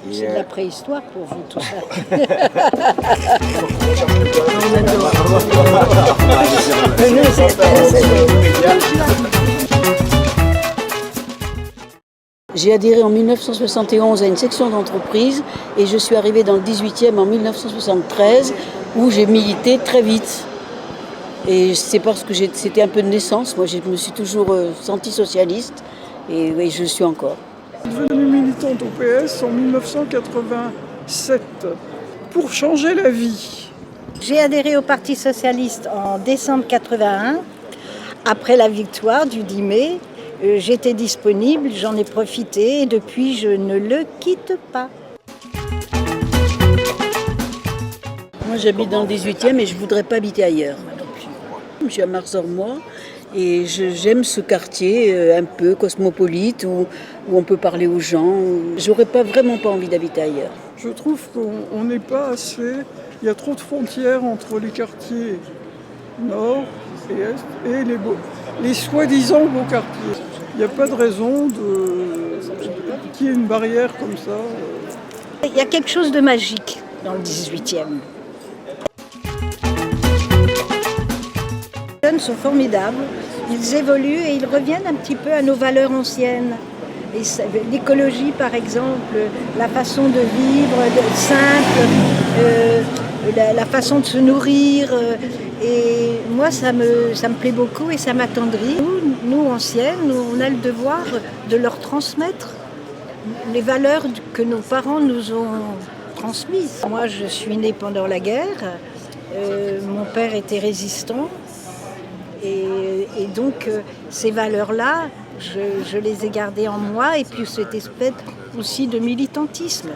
C'est de la préhistoire pour vous, tout ça. J'ai adhéré en 1971 à une section d'entreprise et je suis arrivée dans le 18e en 1973 où j'ai milité très vite. Et c'est parce que c'était un peu de naissance. Moi, je me suis toujours sentie socialiste et oui, je le suis encore. Je suis devenue militante au PS en 1987 pour changer la vie. J'ai adhéré au Parti socialiste en décembre 81, après la victoire du 10 mai. J'étais disponible, j'en ai profité et depuis je ne le quitte pas. Moi j'habite dans le 18e et je ne voudrais pas habiter ailleurs. Je suis à Mars-Ormois et j'aime ce quartier un peu cosmopolite où on peut parler aux gens. J'aurais vraiment pas envie d'habiter ailleurs. Je trouve qu'on n'est pas assez. Il y a trop de frontières entre les quartiers nord et est et les soi-disant beaux quartiers. Il n'y a pas de raison qu'il y ait une barrière comme ça. Il y a quelque chose de magique dans le 18e. Les jeunes sont formidables, ils évoluent et ils reviennent un petit peu à nos valeurs anciennes. L'écologie par exemple, la façon de vivre simple, la façon de se nourrir. Et moi ça me plaît beaucoup et ça m'attendrit. Nous anciennes, on a le devoir de leur transmettre les valeurs que nos parents nous ont transmises. Moi je suis née pendant la guerre, mon père était résistant. Et donc ces valeurs-là, je les ai gardées en moi et puis cette espèce aussi de militantisme.